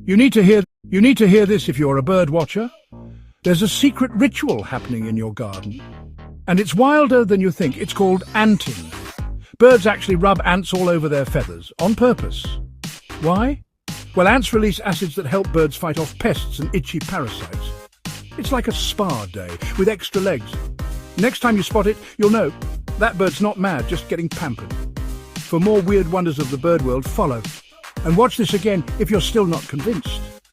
You need to hear this if you're a bird watcher. There's a secret ritual happening in your garden. And it's wilder than you think. It's called anting. Birds actually rub ants all over their feathers, on purpose. Why? Well, ants release acids that help birds fight off pests and itchy parasites. It's like a spa day, with extra legs. Next time you spot it, you'll know that bird's not mad, just getting pampered. For more weird wonders of the bird world, follow. And watch this again if you're still not convinced.